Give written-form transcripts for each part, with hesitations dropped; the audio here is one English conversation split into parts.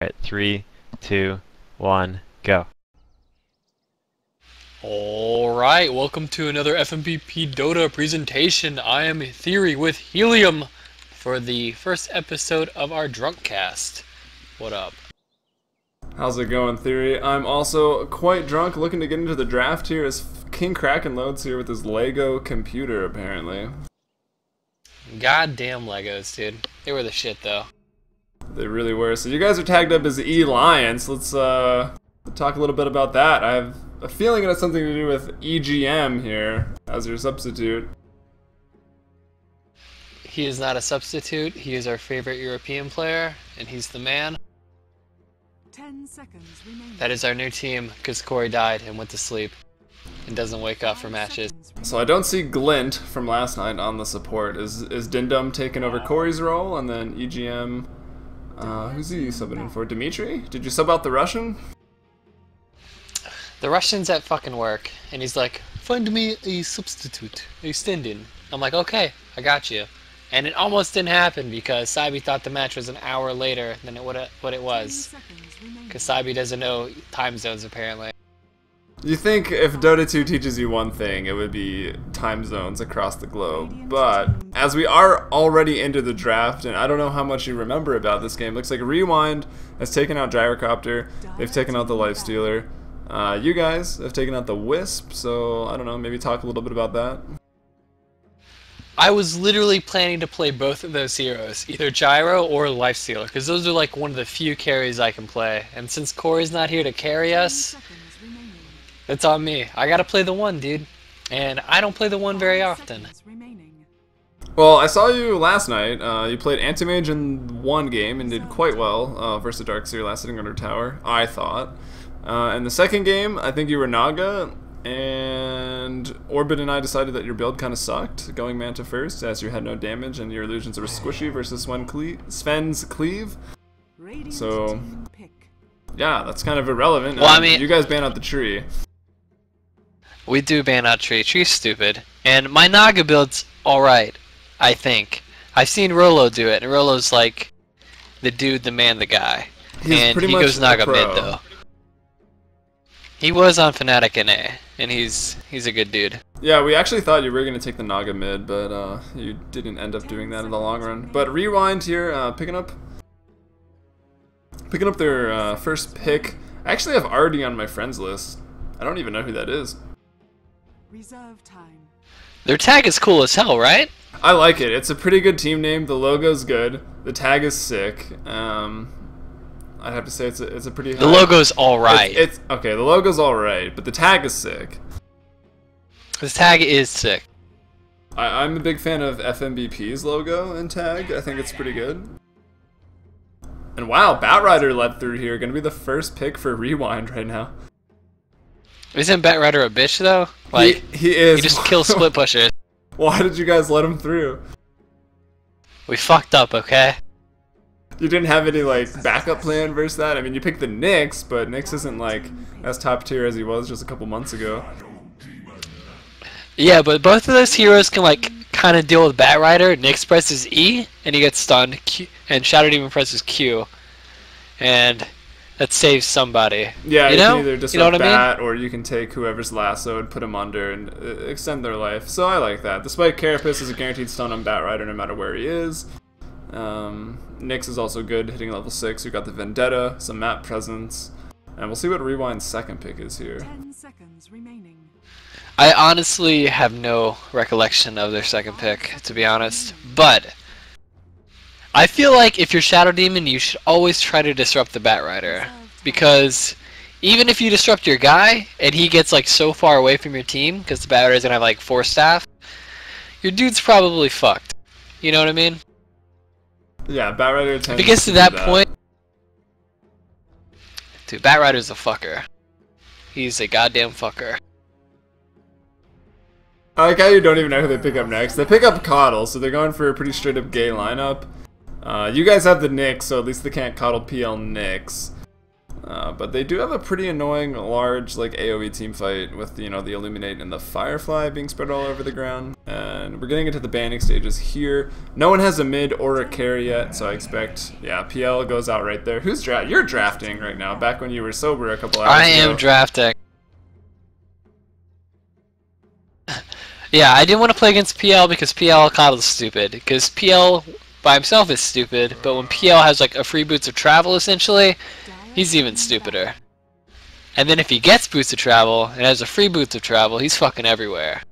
Alright, 3, 2, 1, go. Alright, welcome to another FMVP Dota presentation. I am Theory with Helium for the first episode of our Drunkcast. What up? How's it going, Theory? I'm also quite drunk, looking to get into the draft here as King Kraken loads here with his Lego computer, apparently. Goddamn Legos, dude. They were the shit, though. They really were. So you guys are tagged up as E-Lions. Let's talk a little bit about that. I have a feeling it has something to do with EGM here as your substitute. He is not a substitute. He is our favorite European player, and he's the man. 10 seconds remaining. That is our new team, because Corey died and went to sleep and doesn't wake up for matches. So I don't see Glint from last night on the support. Is Dindum taking over Corey's role, and then EGM... who's he subbing in for? Dimitri? Did you sub out the Russian? The Russian's at fucking work, and he's like, find me a substitute, a stand-in. I'm like, okay, I got you. And it almost didn't happen because Sabi thought the match was an hour later than what it was. Because Sabi doesn't know time zones, apparently. You think if Dota 2 teaches you one thing, it would be time zones across the globe. But as we are already into the draft, and I don't know how much you remember about this game, looks like Rewind has taken out Gyrocopter, they've taken out the Lifestealer. You guys have taken out the Wisp, so I don't know, maybe talk a little bit about that. I was literally planning to play both of those heroes, either Gyro or Lifestealer, because those are like one of the few carries I can play. And since Corey's not here to carry us, it's on me. I gotta play the one, dude. And I don't play the one very often. Well, I saw you last night. You played Anti-Mage in one game and did quite well versus Darkseer last sitting under tower, I thought. In the second game, I think you were Naga, and Orbit and I decided that your build kind of sucked, going Manta first, as you had no damage and your illusions were squishy versus Sven's Cleave. So, yeah, that's kind of irrelevant. Well, I mean, you guys ban out the tree. We do ban out tree. Tree's stupid. And my Naga build's alright, I think. I've seen Rolo do it, and Rolo's like the dude, the man, the guy. And he goes Naga mid, though. He was on Fnatic NA, and he's a good dude. Yeah, we actually thought you were going to take the Naga mid, but you didn't end up doing that in the long run. But Rewind here, picking up their first pick. I actually have Artie on my friends list. I don't even know who that is. Reserve time. Their tag is cool as hell, right? I like it. It's a pretty good team name. The logo's good. The tag is sick. I'd have to say it's a pretty high. The logo's alright. It's okay, the logo's alright, but the tag is sick. This tag is sick. I'm a big fan of FMBP's logo and tag. I think it's pretty good. And wow, Batrider led through here. Gonna be the first pick for Rewind right now. Isn't Batrider a bitch though? Like he is. He just kills split pushers. Why did you guys let him through? We fucked up, okay? You didn't have any like backup plan versus that? I mean, you picked the Nyx, but Nyx isn't like as top tier as he was just a couple months ago. Yeah, but both of those heroes can like kind of deal with Batrider. Nyx presses E and he gets stunned, Q, and Shadow Demon presses Q, and that saves somebody. Yeah, you know? Can either disrupt Bat, or you can take whoever's lassoed, put him under, and extend their life. So I like that. Despite Carapace is a guaranteed stun on Batrider no matter where he is. Nyx is also good, hitting level 6. You got the Vendetta, some map presence, and we'll see what Rewind's second pick is here. 10 seconds remaining. I honestly have no recollection of their second pick, to be honest. But I feel like if you're Shadow Demon, you should always try to disrupt the Batrider, because even if you disrupt your guy and he gets like so far away from your team, because the Batrider's gonna have like 4 staff, your dude's probably fucked. You know what I mean? Yeah, Batrider tends if it gets to that point, dude, Batrider's a fucker. He's a goddamn fucker. I like how you don't even know who they pick up next. They pick up Coddle, so they're going for a pretty straight up gay lineup. You guys have the Nyx, so at least they can't Coddle PL Nyx. But they do have a pretty annoying, large, like, AoE team fight with, you know, the Illuminate and the Firefly being spread all over the ground. And we're getting into the banning stages here. No one has a mid or a carry yet, so I expect, yeah, PL goes out right there. Who's You're drafting right now, back when you were sober a couple hours ago. I am drafting. Yeah, I didn't want to play against PL because PL Coddle is stupid. Because PL by himself is stupid, but when PL has like a free boots of travel essentially, he's even stupider. And then if he gets boots of travel and has a free boots of travel, he's fucking everywhere.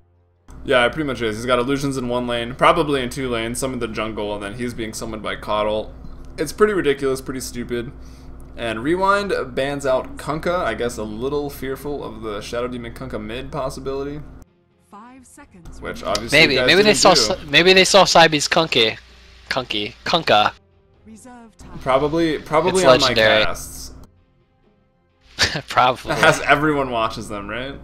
Yeah, it pretty much is. He's got illusions in one lane, probably in 2 lanes, some in the jungle, and then he's being summoned by Coddle. It's pretty ridiculous, pretty stupid. And Rewind bans out Kunkka, I guess a little fearful of the Shadow Demon Kunkka mid possibility. 5 seconds. Which obviously Maybe they saw Cybe's Kunkka. Reserve time. Probably It's on my legendary. casts. Probably. As everyone watches them, right?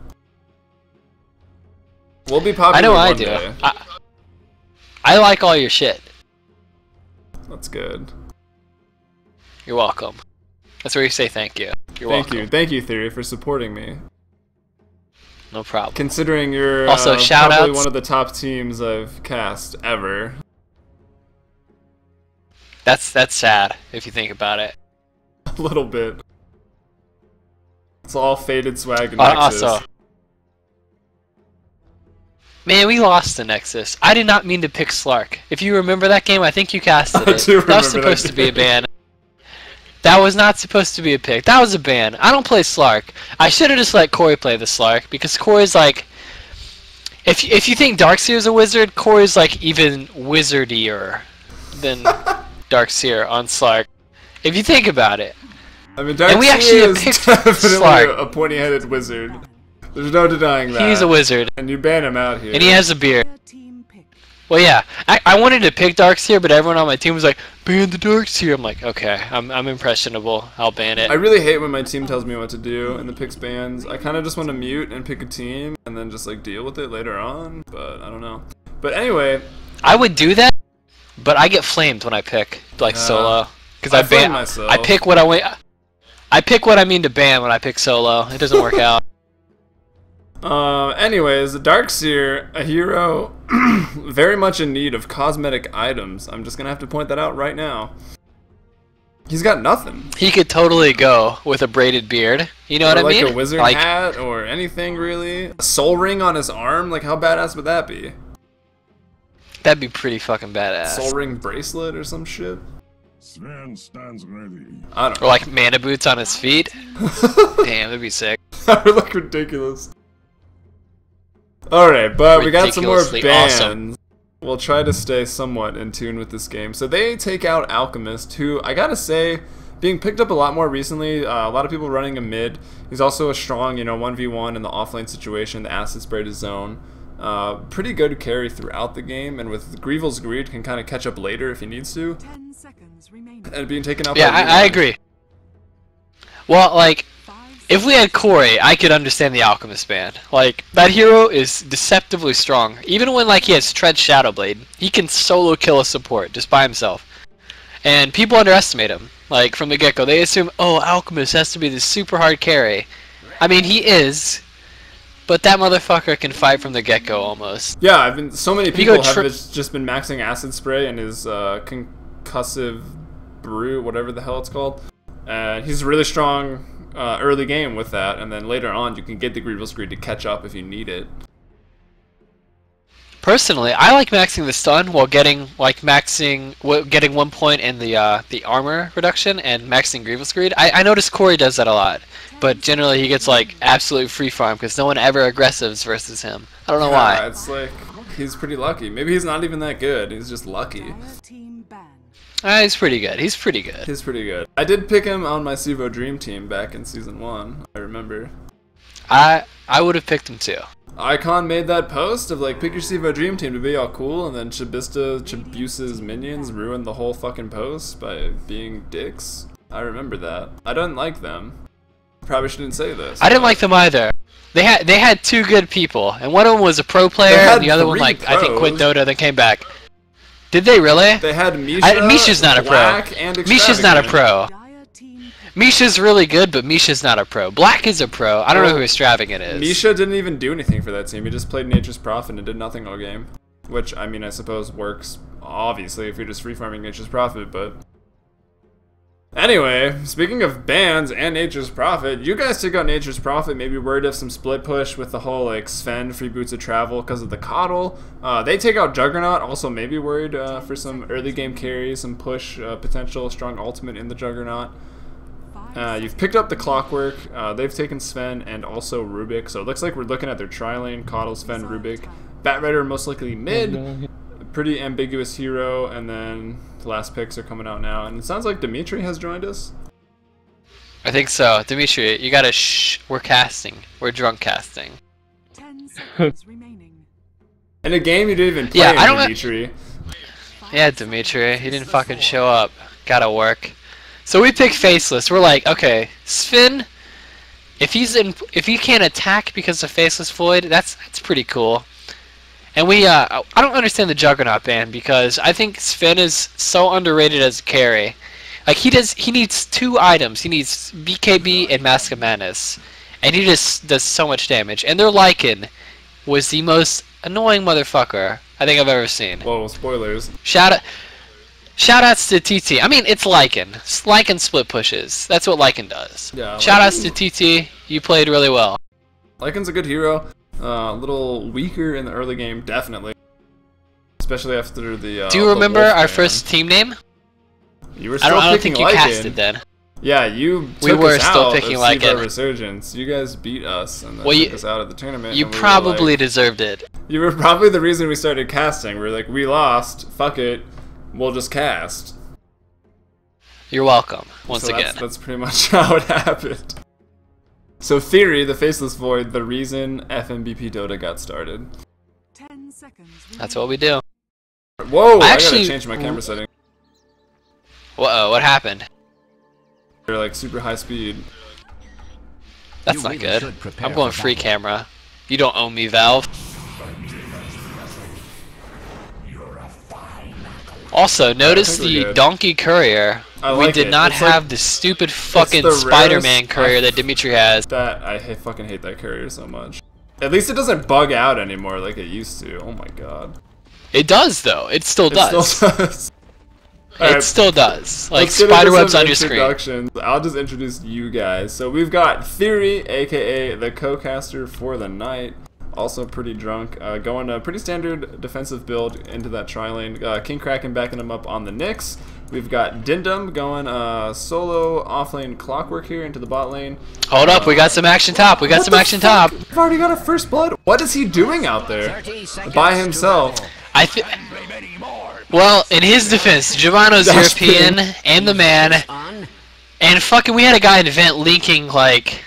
We'll be popular I know I one do. day. I like all your shit. That's good. You're welcome. That's where you say thank you. You're welcome. Thank you, Theory, for supporting me. No problem. Considering you're Also, shout probably outs. one of the top teams I've cast ever. That's sad if you think about it. A little bit. It's all faded swag and Nexus. Also, man, we lost the Nexus. I did not mean to pick Slark. If you remember that game, I think you casted I it. do That was remember supposed that to be a game. ban. That was not supposed to be a pick. That was a ban. I don't play Slark. I should have just let Corey play the Slark because Corey's like, if you think Darkseer's a wizard, Corey's like even wizardier than Darkseer on Slark. If you think about it. I mean, And we Darkseer actually is picked definitely Slark. a pointy-headed wizard. There's no denying that. He's a wizard, And you ban him out here. and he has a beard. Team pick. Well, yeah, I wanted to pick Darkseer, but everyone on my team was like, ban the Darkseer. I'm like, okay, I'm impressionable. I'll ban it. I really hate when my team tells me what to do and the picks bans. I kind of just want to mute and pick a team and then just like deal with it later on, but I don't know. But anyway, I would do that, but I get flamed when I pick like solo because I I flame ban. myself. I pick what I want. I pick what I mean to ban when I pick solo. It doesn't work out. anyways, Darkseer, a hero very much in need of cosmetic items. I'm just gonna have to point that out right now. He's got nothing. He could totally go with a braided beard. You know what I like mean? a wizard Like, hat or anything really. A soul ring on his arm, like how badass would that be? that'd be pretty fucking badass. Soul ring bracelet or some shit? Sven stands ready. I don't Or know. like mana boots on his feet. Damn, that'd be sick. That would look ridiculous. Alright, but we got some more Ridiculously bans. awesome. We'll try to stay somewhat in tune with this game. So they take out Alchemist, who, I gotta say, being picked up a lot more recently. A lot of people running a mid. He's also a strong, 1v1 in the offlane situation, the acid spray to zone. Pretty good carry throughout the game, and with Grievel's Greed can kind of catch up later if he needs to. 10 seconds remaining. And being taken out Yeah, by I Rewind. agree. Well, like, 5 if we had Corey, I could understand the Alchemist ban. Like, that hero is deceptively strong. Even when, like, he has Tread Shadowblade, he can solo kill a support just by himself. And people underestimate him. Like, from the get-go, they assume, oh, Alchemist has to be this super hard carry. I mean, he is, but that motherfucker can fight from the get-go almost. Yeah, so many you people go have just been maxing acid spray and his concussive brew, whatever the hell it's called. And he's really strong early game with that, and then later on you can get the Grievel's Greed to catch up if you need it. Personally, I like maxing the stun while getting getting 1 point in the armor reduction and maxing Grievous Greed. I notice Corey does that a lot, but generally he gets like absolute free farm because no one ever aggressives versus him. I don't know Yeah, why. it's like he's pretty lucky. Maybe he's not even that good. He's just lucky. Dire team ban. He's pretty good. He's pretty good. He's pretty good. I did pick him on my CEVO Dream Team back in Season 1, I remember. I would have picked him too. Icon made that post of like, pick your CEVO Dream Team to be all cool, and then Chibusa's minions ruined the whole fucking post by being dicks. I remember that. I don't like them. Probably shouldn't say this. I didn't like them either. They had two good people, and one of them was a pro player, They had and the other one 3 like I think quit pros. Dota, then came back. Did they really? They had Misha, Misha's not a pro. Black, and Misha's not a Extravagant. pro. Dire team pick. Misha's really good, but Misha's not a pro. Black is a pro. I don't know who Extravagant is. Misha didn't even do anything for that team. He just played Nature's Prophet and did nothing all game. Which, I mean, I suppose works, obviously, if you're just free farming Nature's Prophet, but... Anyway, speaking of bans and Nature's Prophet, you guys took out Nature's Prophet, maybe worried of some split push with the whole, like, Sven free boots of travel because of the coddle. They take out Juggernaut, also maybe worried for some early game carry, some push potential, strong ultimate in the Juggernaut. You've picked up the Clockwork, they've taken Sven and also Rubik, so it looks like we're looking at their tri-lane, Coddle, Sven, Rubik. Batrider most likely mid, pretty ambiguous hero, and then the last picks are coming out now, and it sounds like Dimitri has joined us. I think so. Dimitri, you gotta we're casting. We're drunk casting. 10 seconds remaining. In a game you didn't even play, Yeah, I don't Dimitri. Yeah, Dimitri, he didn't fucking show up. Gotta work. So we pick Faceless. We're like, okay, Sven, if he can't attack because of Faceless Void, that's pretty cool. And I don't understand the Juggernaut ban because I think Sven is so underrated as a carry. Like he needs 2 items. He needs BKB and Mask of Madness, and he just does so much damage. And their Lycan was the most annoying motherfucker I think I've ever seen. Whoa, spoilers. Shoutouts to TT. I mean, it's Lycan. Lycan split pushes. That's what Lycan does. Yeah. Shoutouts to TT. You played really well. Lycan's a good hero. A little weaker in the early game, definitely. Especially after the. Do you remember our first team name? You were still I don't picking think you Lycan. casted then. Yeah, you We took were us still out picking of Lycan. CEVO Resurgence. You guys beat us and then Well, took us out of the tournament. You and we were probably like, deserved it. You were probably the reason we started casting. We were like, we lost. Fuck it. We'll just cast. You're welcome, once So again. That's pretty much how it happened. So Theory, the Faceless Void, the reason FMBP Dota got started. 10 seconds remaining. That's what we do. Whoa! I actually- gotta change my camera setting. Whoa, what happened? They're like super high speed. That's not good. I'm going free camera. You don't owe me, Valve. Also, notice we're the good. Donkey Courier. I We like did it. not It's like- have the stupid fucking the Spider-Man rarest- courier that Dimitri has. That fucking hate that courier so much. At least it doesn't bug out anymore like it used to. Oh my god. It does, though. It still does. Still does. It Alright, still does. Like, let's get into spiderwebs some on your screen. introductions. I'll just introduce you guys. So we've got Theory, aka the co-caster for the night. Also pretty drunk. Going a pretty standard defensive build into that tri-lane. King Kraken backing him up on the Nyx. We've got Dindum going solo offlane Clockwork here into the bot lane. Hold up, we got some action top. We got some action top. We've already got a first blood. What is he doing out there by himself? Well, in his defense, Giovanno's Dash European ping. and the man, and fucking we had a guy in event linking like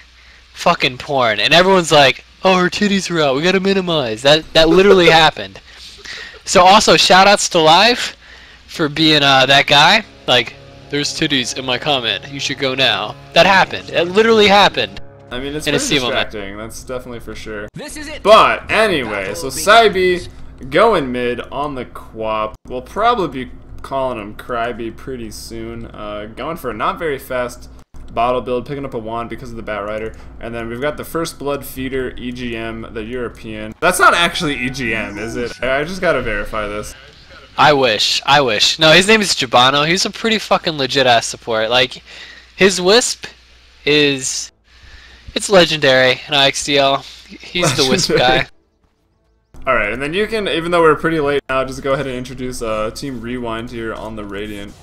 fucking porn, and everyone's like, "Oh, her titties are out. We gotta minimize." That literally happened. So also shoutouts to Live for being that guy. Like, there's titties in my comment. You should go now. That happened. It literally happened. I mean, it's In a pretty CEVO match. distracting. That's definitely for sure. This is it. But anyway, so Saibi going mid on the Quap. We'll probably be calling him Cryby pretty soon. Going for a not very fast bottle build, picking up a wand because of the Batrider. And then we've got the First Blood Feeder, EGM, the European. That's not actually EGM, is it? I just gotta verify this. I wish. No, his name is Giovanno. He's a pretty fucking legit ass support. Like, his Wisp is... It's legendary in IXDL. He's the Wisp guy. Alright, and then you can, even though we're pretty late now, just go ahead and introduce Team Rewind here on the Radiant.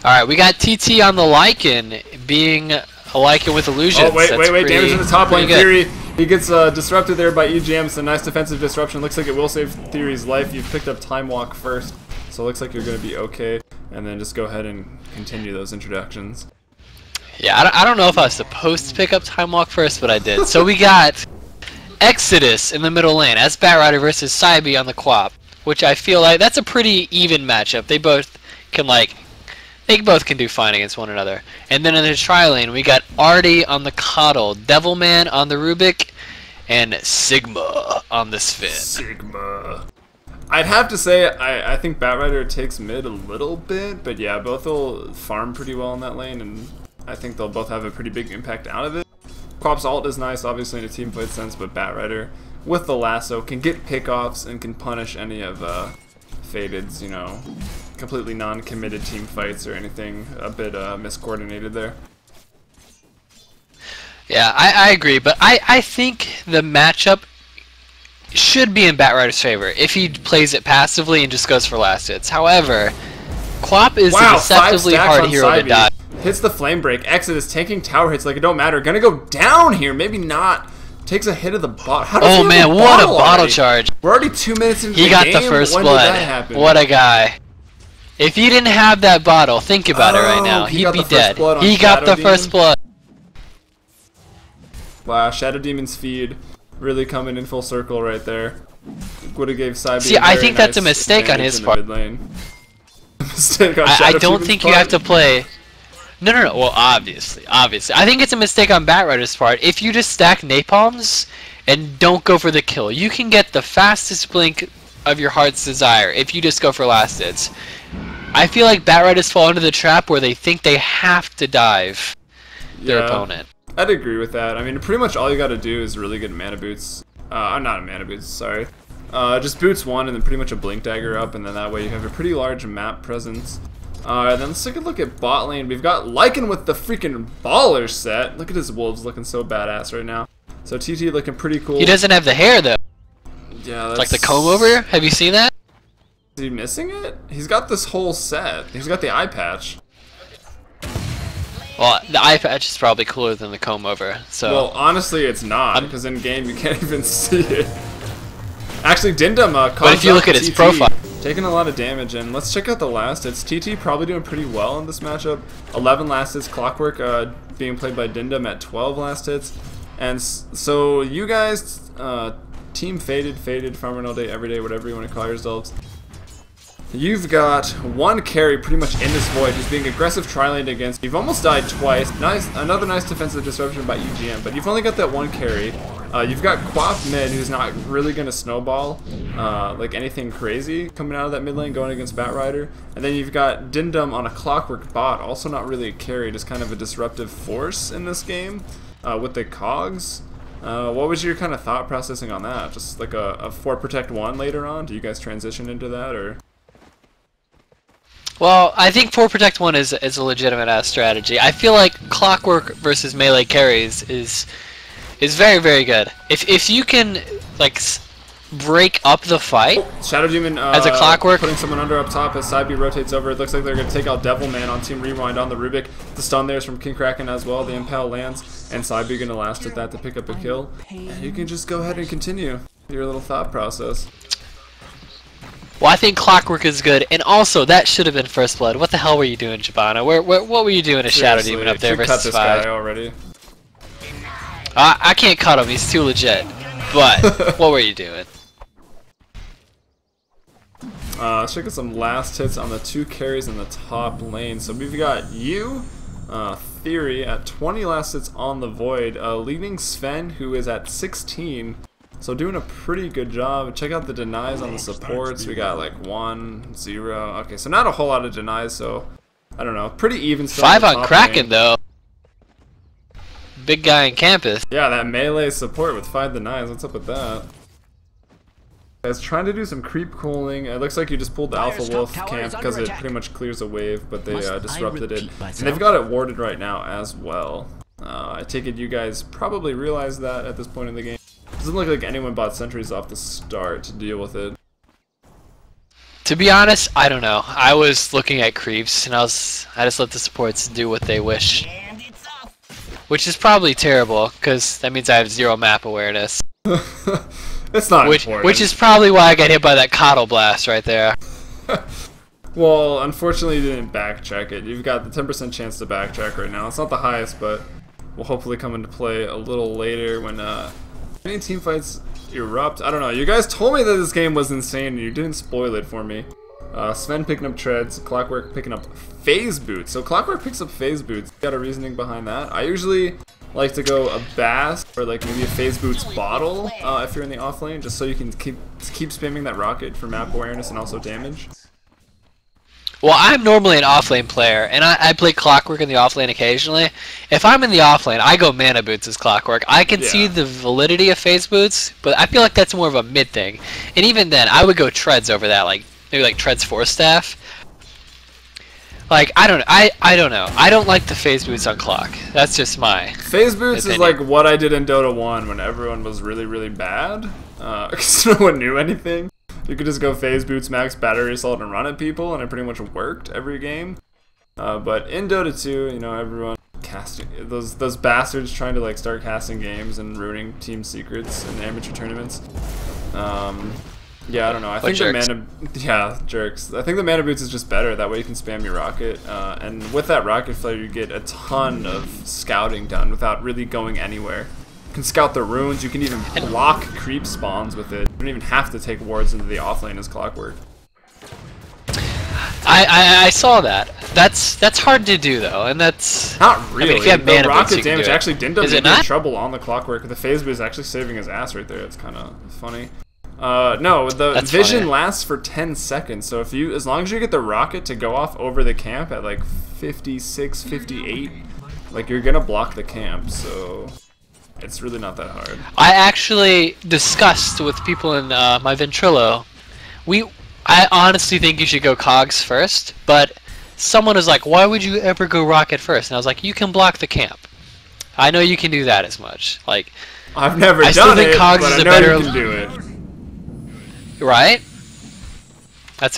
Alright, we got TT on the Lycan, being a Lycan with illusions. Oh, wait, That's damage in the top lane. pretty good. Theory, he gets disrupted there by EGM, so nice defensive disruption. Looks like it will save Theory's life. You've picked up Time Walk first, so it looks like you're going to be okay. And then just go ahead and continue those introductions. Yeah, I don't know if I was supposed to pick up Time Walk first, but I did. So we got Exodus in the middle lane as Batrider versus Saibi on the Quap, which I feel like that's a pretty even matchup. They both can do fine against one another. And then in the tri-lane, we got Artie on the Coddle, Devilman on the Rubik, and Sigma on the Sven. Sigma. I'd have to say I think Batrider takes mid a little bit, but yeah, both will farm pretty well in that lane, and I think they'll both have a pretty big impact out of it. Quap's ult is nice, obviously in a team fight sense, but Batrider with the lasso can get pickoffs and can punish any of Faded's, you know, completely non-committed team fights or anything a bit miscoordinated there. Yeah, I agree, but I think the matchup should be in Batrider's favor if he plays it passively and just goes for last hits. However, Quap is a deceptively hard hero to dodge. Hits the flame break. Exodus taking tower hits like it don't matter. Gonna go down here. Maybe not. Takes a hit of the bot. Oh man, what a bottle charge! We're already 2 minutes into the game. He got the first blood. What a guy! If he didn't have that bottle, think about it right now. He'd be dead. He got the first blood. Wow, Shadow Demon's feed really coming in full circle right there. Would have gave Cyber. See, I think that's a mistake on his part. Mistake on Shadow I don't Demon's think part. you have to play. No. Well, obviously. I think it's a mistake on Batrider's part. If you just stack napalms and don't go for the kill, you can get the fastest blink of your heart's desire if you just go for last hits. I feel like Batriders fall into the trap where they think they have to dive their opponent. I'd agree with that. I mean, pretty much all you got to do is really good mana boots. Not mana boots, sorry. Just boots one and then pretty much a blink dagger up, and then that way you have a pretty large map presence. Then let's take a look at bot lane. We've got Lycan with the freaking baller set. Look at his wolves looking so badass right now. So TT looking pretty cool. He doesn't have the hair though. Yeah, that's... Like the comb over. Have you seen that? Is he missing it? He's got this whole set. He's got the eye patch. Well, the eye patch is probably cooler than the comb over. So. Well, honestly, it's not because in game you can't even see it. Actually, Dindum but if you look at his profile. Taking a lot of damage, and let's check out the last hits. TT probably doing pretty well in this matchup. 11 last hits, Clockwork being played by Dindum at 12 last hits. And so you guys, Team Faded, Farming All Day, Every Day, whatever you want to call yourselves. You've got one carry pretty much in this void who's being aggressive tri-laned against. You've almost died twice. Another nice defensive disruption by UGM, but you've only got that one carry. You've got Quap mid, who's not really going to snowball like anything crazy coming out of that mid lane going against Batrider. And then you've got Dindum on a Clockwork bot, also not really a carry, just kind of a disruptive force in this game with the cogs. What was your kind of thought processing on that? Just like a 4 protect 1 later on? Do you guys transition into that, or...? Well, I think 4 protect 1 is a legitimate ass strategy. I feel like Clockwork versus melee carries is very, very good. If you can like break up the fight. Shadow Demon as a Clockwork, putting someone under up top as Cybe rotates over. It looks like they're going to take out Devilman on Team Rewind on the Rubik. The stun there is from King Kraken as well. The Impale lands, and Cybe going to last at that to pick up a kill. And you can just go ahead and continue your little thought process. Well, I think Clockwork is good, and also that should have been first blood. What the hell were you doing, Jabana? What were you doing as Shadow Demon up there versus cut this 5? guy already. I can't cut him. He's too legit. But what were you doing? Let's check out some last hits on the 2 carries in the top lane. So we've got you, Theory at 20 last hits on the Void, leading Sven, who is at 16. So doing a pretty good job. Check out the denies on the supports. We got like 1, 0. Okay, so not a whole lot of denies, so I don't know. Pretty even. 5 on Kraken though. Big guy in campus. Yeah, that melee support with 5 denies. What's up with that? Guys, trying to do some creep cooling. It looks like you just pulled the Alpha Wolf camp because it pretty much clears a wave, but they disrupted it. And they've got it warded right now as well. I take it you guys probably realize that at this point in the game. Doesn't look like anyone bought sentries off the start to deal with it. To be honest, I don't know. I was looking at creeps and I just let the supports do what they wish. Which is probably terrible, because that means I have 0 map awareness. It's not important. Which is probably why I got hit by that Coddle Blast right there. Well, unfortunately you didn't backtrack it. You've got the 10% chance to backtrack right now. It's not the highest, but will hopefully come into play a little later when any team fights erupt. I don't know. You guys told me that this game was insane and you didn't spoil it for me. Sven picking up treads, Clockwork picking up phase boots. So Clockwork picks up phase boots. Got a reasoning behind that. I usually like to go a Bass or like maybe a Phase Boots bottle if you're in the off lane, just so you can keep spamming that rocket for map awareness and also damage. Well, I'm normally an offlane player, and I play Clockwork in the offlane occasionally. If I'm in the offlane, I go Mana Boots as Clockwork. I can see the validity of Phase Boots, but I feel like that's more of a mid thing. And even then, I would go Treads over that, like maybe like Treads Force Staff. Like I don't know. I don't like the Phase Boots on Clock. That's just my Phase Boots opinion. is like what I did in Dota 1 when everyone was really, really bad, because no one knew anything. You could just go Phase Boots, max battery assault, and run at people, and it pretty much worked every game. But in Dota 2, you know, everyone casting those bastards trying to like start casting games and ruining team secrets in amateur tournaments. Yeah, I don't know. I think jerks. Jerks. I think the Mana Boots is just better. That way you can spam your rocket, and with that rocket flare, you get a ton of scouting done without really going anywhere. You can scout the runes. You can even block creep spawns with it. You don't even have to take wards into the offlane as Clockwork. I saw that. That's hard to do though, and that's not really. I mean, if you have the Mana rocket Boots, you can damage do it. actually didn't Is it get not? in trouble on the Clockwork. The Phase Boot is actually saving his ass right there. It's kind of funny. No, the That's vision funny. lasts for 10 seconds. So if you, as long as you get the rocket to go off over the camp at like 56, 58, like you're gonna block the camp. So it's really not that hard. I actually discussed with people in my Ventrilo. I honestly think you should go Cogs first, but someone was like, "Why would you ever go Rocket first?" And I was like, "You can block the camp. I know you can do that as much. Like, I've never I still done think it, Cogs but is I a know better- you can do it." right? That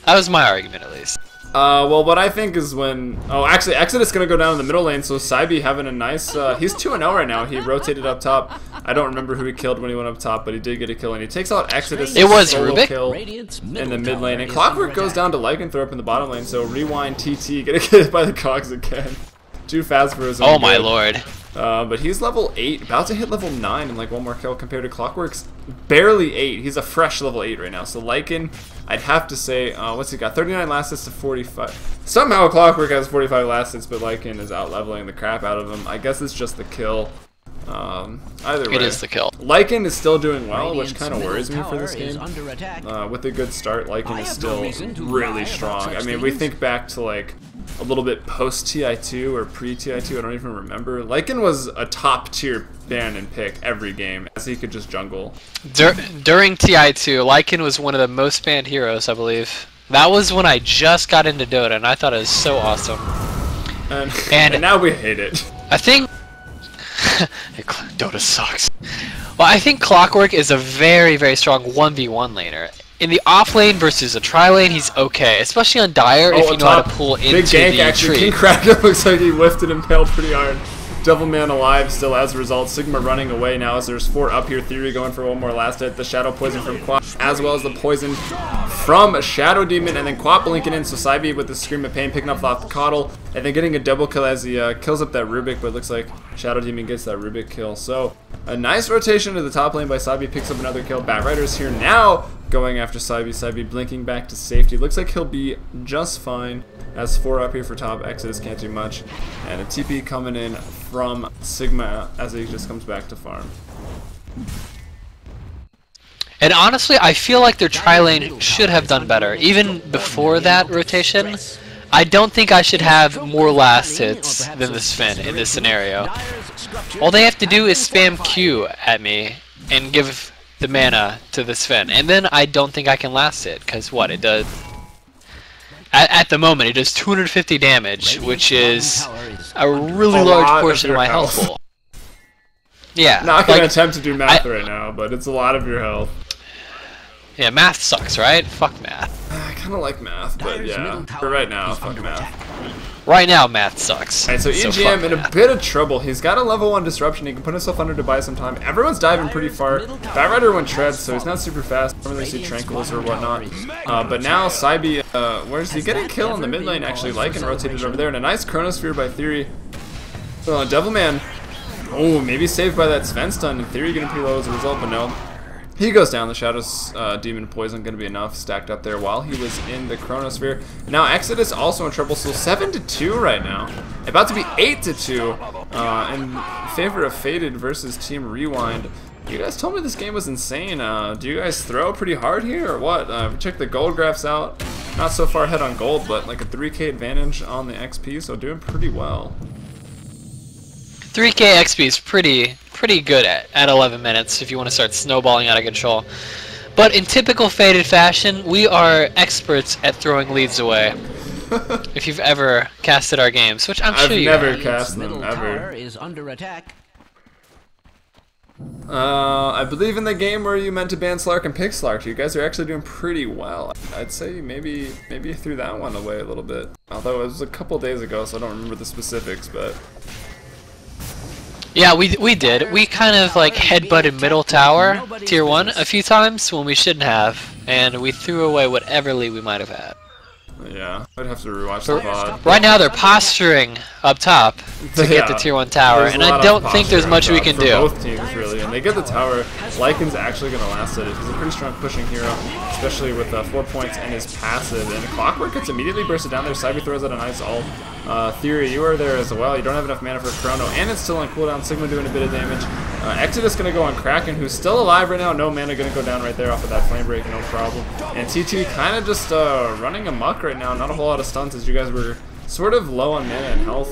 was my argument at least. Well, what I think is when... Oh, actually, Exodus is going to go down in the middle lane, so Cybe having a nice... he's 2-0 right now. He rotated up top. I don't remember who he killed when he went up top, but he did get a kill, and he takes out Exodus' It was solo Rubik? kill in the mid lane. And Clockwork goes down to Lycanthrope in the bottom lane, so rewind TT, gonna get hit by the Cogs again. Too fast for his own Oh my good. lord. But he's level 8, about to hit level 9 in like one more kill compared to Clockwork's barely 8. He's a fresh level 8 right now. So Lycan, I'd have to say, what's he got? 39 last hits to 45. Somehow Clockwork has 45 last hits, but Lycan is out leveling the crap out of him. I guess it's just the kill. Either way. It is the kill. Lycan is still doing well, which kind of worries me for this game. With a good start, Lycan is still really strong. I mean, we think back to like a little bit post TI2 or pre TI2, I don't even remember. Lycan was a top tier ban and pick every game, as he could just jungle. During TI2, Lycan was one of the most banned heroes, I believe. That was when I just got into Dota, and I thought it was so awesome. And now we hate it. I think Dota sucks. Well, I think Clockwork is a very, very strong 1v1 laner. In the off lane versus a tri lane, he's okay, especially on Dire if you know how to pull into Big gank the actually. tree. King Kraken looks like he whiffed and impaled pretty hard. Devilman alive still as a result. Sigma running away now as there's 4 up here. Theory going for one more last hit. The Shadow Poison from Quap, as well as the Poison from a Shadow Demon, and then Quap blinking in. So Cybe with the Scream of Pain picking up off the Coddle, and then getting a double kill as he kills up that Rubik, but it looks like Shadow Demon gets that Rubik kill. So a nice rotation to the top lane by Cybe, picks up another kill. Batrider's here now going after Cybe. Cybe blinking back to safety. Looks like he'll be just fine. As 4 up here for top, Exodus can't do much. And a TP coming in from Sigma as he just comes back to farm. And honestly, I feel like their tri-lane should have done better. Even before that rotation, I don't think I should have more last hits than the Sven in this scenario. All they have to do is spam Q at me and give the mana to the Sven. And then I don't think I can last it, because what, it does... At the moment, it does 250 damage, which is a really large portion of my health pool. Yeah. Not gonna like, attempt to do math right now, but it's a lot of your health. Yeah, math sucks, right? Fuck math. I kinda like math, but yeah. For right now, fuck math. Right now, math sucks. Alright, so fuck EGM in a math. bit of trouble. He's got a level 1 disruption. He can put himself under to buy some time. Everyone's diving pretty far. Batrider went treads, so he's not super fast. I don't really see Tranquilis or whatnot. But now Cybe, where's he getting a kill in the mid lane? Actually, Lycan rotated over there, and a nice Chronosphere by Theory. Devilman, oh, maybe saved by that Sven stun. In Theory, getting pretty low as a result, but no. He goes down. The Shadow's Demon Poison going to be enough stacked up there while he was in the Chronosphere. Now Exodus also in trouble, so 7-2 right now. About to be 8-2 in favor of Faded versus Team Rewind. You guys told me this game was insane. Do you guys throw pretty hard here or what? Check the gold graphs out. Not so far ahead on gold, but like a 3k advantage on the XP, so doing pretty well. 3k XP is pretty good at 11 minutes if you want to start snowballing out of control. But in typical Faded fashion, we are experts at throwing leads away. If you've ever casted our games, which I'm sure you have. I've never cast them, ever. Is under attack. I believe in the game where you meant to ban Slark and pick Slark. You guys are actually doing pretty well. I'd say maybe you threw that one away a little bit. Although it was a couple days ago, so I don't remember the specifics, but... Yeah, we did. We kind of like headbutted middle tower, tier 1, a few times when we shouldn't have, and we threw away whatever lead we might have had. Yeah, I'd have to rewatch the VOD. Right now they're posturing up top to get the tier 1 tower, and I don't think there's much we can do. Both teams really, and they get the tower. Lycan's actually going to last it. He's a pretty strong pushing hero, especially with 4 points and his passive. And Clockwork gets immediately bursted down there. Cyber throws out a nice ult. Theory, you are there as well. You don't have enough mana for Chrono, and it's still on cooldown. Sigma doing a bit of damage. Exodus going to go on Kraken, who's still alive right now. No mana going to go down right there off of that flame break, no problem. And TT kind of just running amok right now. Not a whole lot of stunts as you guys were sort of low on mana and health.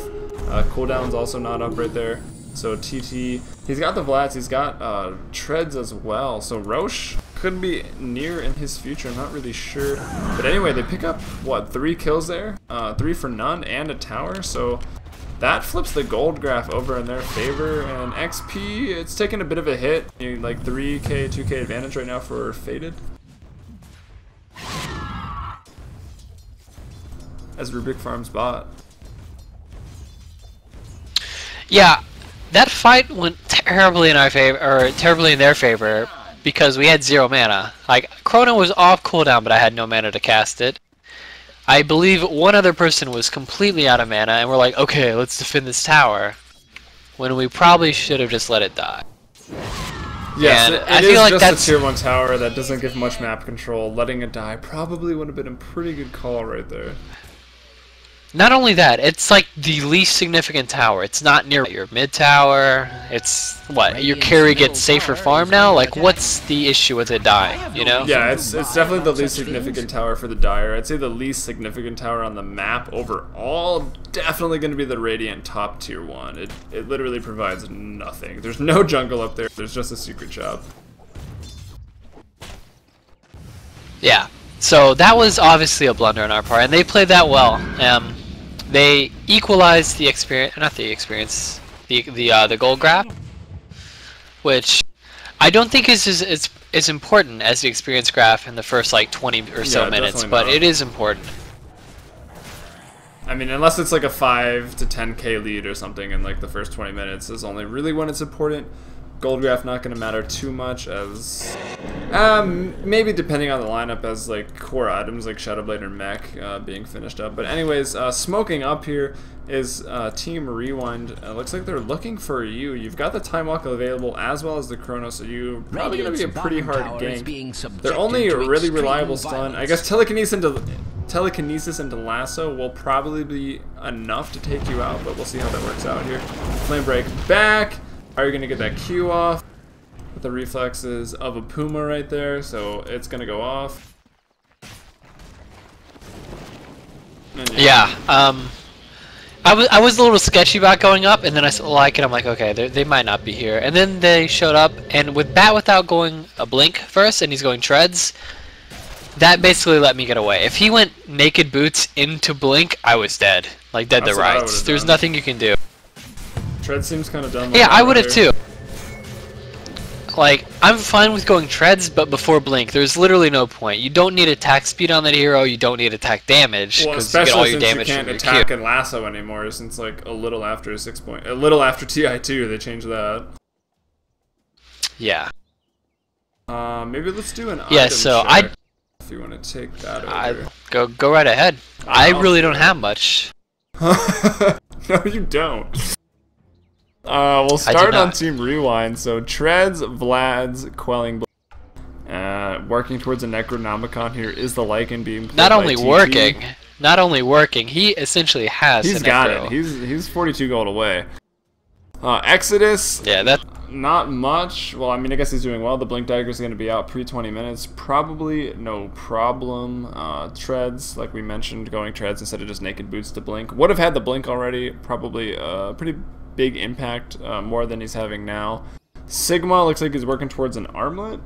Cooldown's also not up right there. So TT, he's got the Vlads, he's got Treads as well. So Roche could be near in his future, I'm not really sure. But anyway, they pick up, what, 3 kills there? 3 for none and a tower, so that flips the gold graph over in their favor. And XP, it's taking a bit of a hit. Like 3k, 2k advantage right now for Faded. As Rubik farms bot. Yeah, that fight went terribly in our favor, or terribly in their favor, because we had 0 mana. Like, Chrono was off cooldown, but I had no mana to cast it. I believe one other person was completely out of mana, and we're like, okay, let's defend this tower, when we probably should have just let it die. Yes, and I feel like just that's a tier 1 tower that doesn't give much map control. Letting it die probably would have been a pretty good call right there. Not only that, it's like the least significant tower. It's not near your mid tower. It's what, your carry gets safer farm now? Like, what's the issue with it dying, you know? Yeah, it's definitely the least significant tower for the Dire. I'd say the least significant tower on the map overall, definitely going to be the Radiant top tier 1. It literally provides nothing. There's no jungle up there. There's just a secret shop. Yeah. So that was obviously a blunder on our part, and they played that well. They equalized the experience, not the experience, the gold graph, which I don't think is as important as the experience graph in the first like 20 or so minutes, but it is important. I mean, unless it's like a 5 to 10k lead or something in like the first 20 minutes is only really when it's important. Gold graph not going to matter too much as maybe depending on the lineup as like core items like Shadowblade or Mech being finished up. But anyways, smoking up here is Team Rewind. Looks like they're looking for you. You've got the Time Walk available as well as the Chrono, so you're probably going to be a pretty hard gank. They're only a really reliable stun. I guess telekinesis into Lasso will probably be enough to take you out, but we'll see how that works out here. Flame Break back. Are you going to get that Q off with the reflexes of a Puma right there? So it's going to go off. Yeah. I was a little sketchy about going up, and then I saw like it. I'm like, okay, they might not be here. And then they showed up, and with Bat without going a blink first, and he's going treads, that basically let me get away. If he went naked boots into blink, I was dead. Like dead to rights. There's nothing you can do. Tread seems kind of dumb. Yeah, I would have too. Like, I'm fine with going treads, but before blink, there's literally no point. You don't need attack speed on that hero. You don't need attack damage because you get all your damage from your Q. Especially since you can't attack and lasso anymore, since like a little after a little after TI2 they changed that. Yeah. Maybe let's do an yeah. item So check if you want to take that over. Go right ahead. I really don't have much. No, you don't. We'll start on Team Rewind. So Treads, Vlad's, Quelling, working towards a Necronomicon here is the Lycan being played not only by working, he essentially has. He's got it. He's 42 gold away. Exodus. Yeah, that. Not much. Well, I mean, I guess he's doing well. The Blink Dagger is going to be out pre-20 minutes. Probably no problem. Treads, like we mentioned, going treads instead of just naked boots to Blink. Would have had the Blink already. Probably a pretty big impact, more than he's having now. Sigma looks like he's working towards an armlet,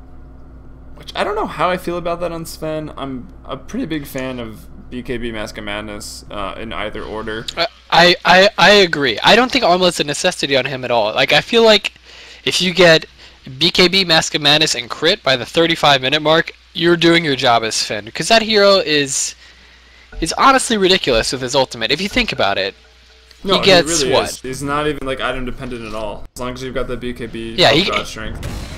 which I don't know how I feel about that on Sven. I'm a pretty big fan of BKB Mask of Madness in either order. I agree. I don't think armlet's a necessity on him at all. Like, I feel like if you get BKB, Mask of Madness, and crit by the 35-minute mark, you're doing your job as Finn. Because that hero is honestly ridiculous with his ultimate. If you think about it, No, he gets really what? Is. He's not even like item dependent at all. As long as you've got the BKB dodge strength.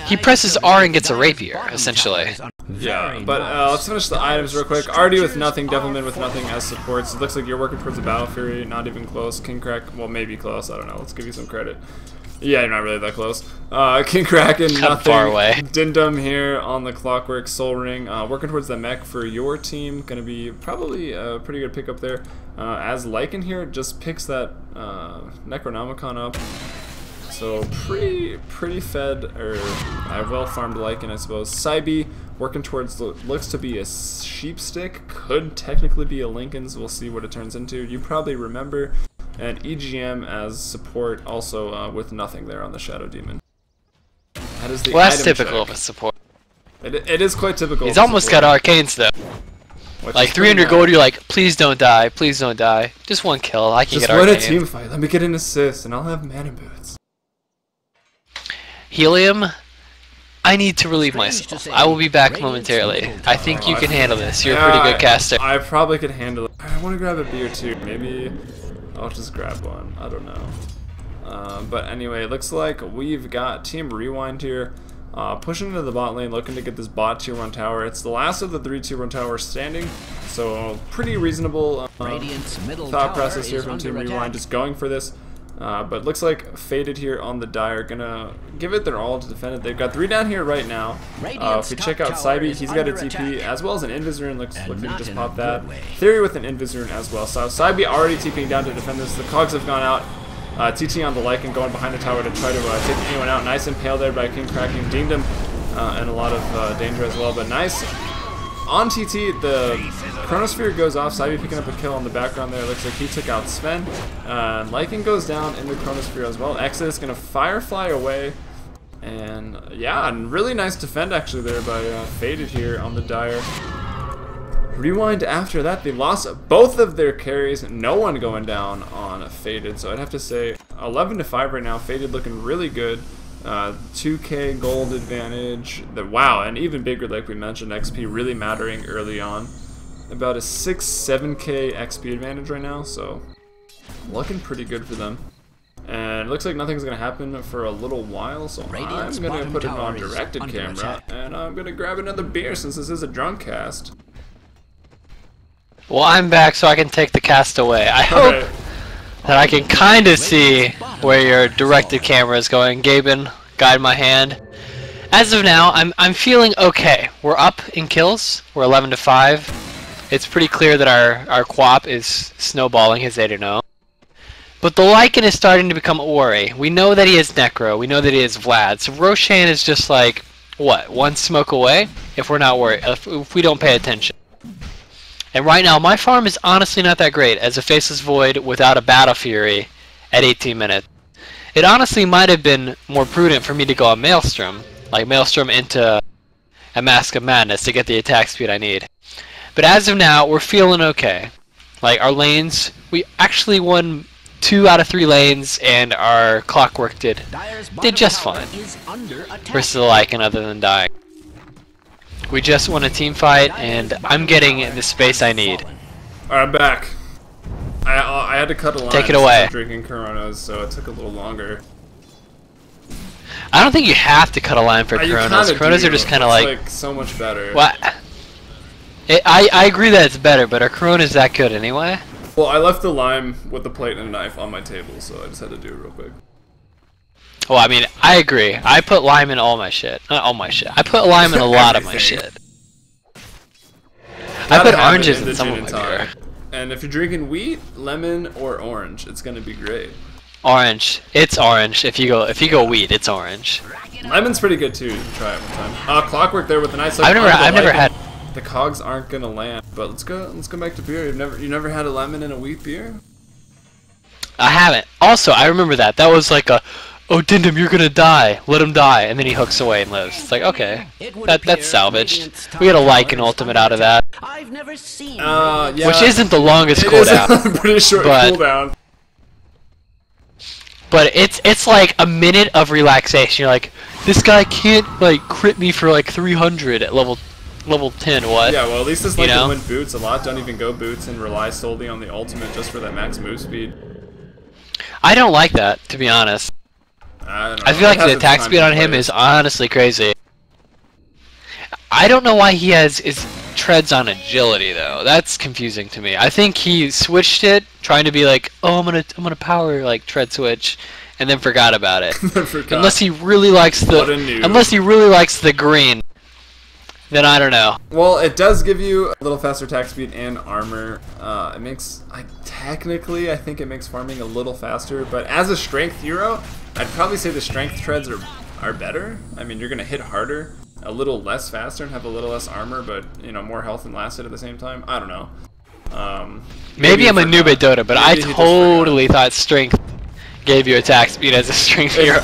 He presses R and gets a rapier, essentially. Yeah, but let's finish the items real quick. Artie with nothing, Devilman with nothing as supports. It looks like you're working towards a Battle Fury, not even close. King Crack, well, maybe close, I don't know. Let's give you some credit. Yeah, you're not really that close. King Kraken, nothing. Far away. Dindum here on the Clockwork, Soul Ring. Working towards the mech for your team. Gonna be probably a pretty good pickup there. As Lycan here just picks that Necronomicon up. So pretty fed, or well farmed Lycan, I suppose. Cybe working towards, looks to be a sheep stick. Could technically be a Lincoln's. We'll see what it turns into. You probably remember. And EGM as support, also with nothing there on the Shadow Demon. That is the Well, that's item typical check. of a support. It is quite typical. He's of a almost support, got arcanes though. which Like is 300 pretty gold, nice. you're like, please don't die, please don't die. Just one kill, I can Just get win arcane. a team fight. Let me get an assist, and I'll have mana boots. Helium, I need to relieve myself. I will be back momentarily. I think you can handle this. You're a pretty good caster. I probably could handle it. I want to grab a beer too. Maybe I'll just grab one. I don't know. But anyway, it looks like we've got Team Rewind here. Pushing into the bot lane, looking to get this bot tier 1 tower. It's the last of the 3 tier 1 towers standing, so pretty reasonable thought process here from Team Rewind, just going for this. But looks like Faded here on the Dire, gonna give it their all to defend it. They've got 3 down here right now. If we check out Cybe, he's got a TP as well as an Invisrune. Looks like he just popped that. Theory with an Invisrune as well. So Cybe already TPing down to defend this. The cogs have gone out. TT on the Lycan going behind the tower to try to take anyone out. Nice impale there by King Kraken. Deemed him and a lot of danger as well. But nice. On TT, the Chronosphere goes off. Cybe picking up a kill on the background there. Looks like he took out Sven. Lycan goes down in the Chronosphere as well. Exodus going to Firefly away. And yeah, really nice defend actually there by Faded here on the Dire. Rewind after that, they lost both of their carries. No one going down on Faded. So I'd have to say 11-5 right now. Faded looking really good. 2k gold advantage. Wow, and even bigger, like we mentioned, XP really mattering early on. About a 6-7k XP advantage right now, so looking pretty good for them. And it looks like nothing's going to happen for a little while, so I'm going to put it on directed camera, and I'm going to grab another beer since this is a drunk cast. Well, I'm back so I can take the cast away. I hope that I can kind of see where your directed camera is going. Gaben, guide my hand. As of now, I'm feeling okay. We're up in kills. We're 11-5. It's pretty clear that our Quap is snowballing his 8-0. But the Lycan is starting to become a worry. We know that he has Necro. We know that he has Vlad. So Roshan is just like, what, one smoke away? If we're not worried, if we don't pay attention. And right now, my farm is honestly not that great as a Faceless Void without a Battle Fury at 18 minutes. It honestly might have been more prudent for me to go on Maelstrom, like Maelstrom into a Mask of Madness to get the attack speed I need. But as of now, we're feeling okay. Like, our lanes, we actually won 2 out of 3 lanes, and our Clockwork did just fine versus the Lycan other than dying. We just won a team fight, and I'm getting the space I need. Alright, I'm back. I had to cut a line. Take it away. Drinking Coronas, so it took a little longer. I don't think you have to cut a line for Coronas. Coronas are just kind of like so much better. What? I agree that it's better, but are Coronas that good anyway? Well, I left the lime with the plate and a knife on my table, so I just had to do it real quick. Well, I mean, I agree. I put lime in all my shit. Not all my shit. I put lime in a lot of my shit. I put oranges in some of my beer. And if you're drinking wheat, lemon, or orange, it's gonna be great. Orange. It's orange. If you go wheat, it's orange. Lemon's pretty good too. You can try it one time. Clockwork there with a nice. I've never had. The cogs aren't gonna land, but let's go back to beer. You never had a lemon in a wheat beer? I haven't. Also, I remember that. That was like a, oh Dindum, you're gonna die. Let him die, and then he hooks away and lives. It's like, okay, that's salvaged. We get a Lycan ultimate out of that. I've never seen. Yeah. Which isn't the longest It is cooldown. a pretty short cooldown. But it's like a minute of relaxation. You're like, this guy can't like crit me for like 300 at level 10. What? Yeah, well at least it's like you know? to win boots. A lot don't even go boots and rely solely on the ultimate just for that max move speed. I don't like that, to be honest. I feel like the attack speed on him is honestly crazy. I don't know why he has his treads on agility though. That's confusing to me. I think he switched it, trying to be like, oh, I'm gonna power like tread switch, and then forgot about it. Unless he really likes the green. Then I don't know. Well, it does give you a little faster attack speed and armor. It makes, technically, I think it makes farming a little faster. But as a strength hero, I'd probably say the strength treads are better. I mean, you're gonna hit harder, a little less faster, and have a little less armor, but you know, more health and lasted at the same time. I don't know. Maybe I'm a noob at Dota, but I totally thought strength gave you attack speed as a strength hero.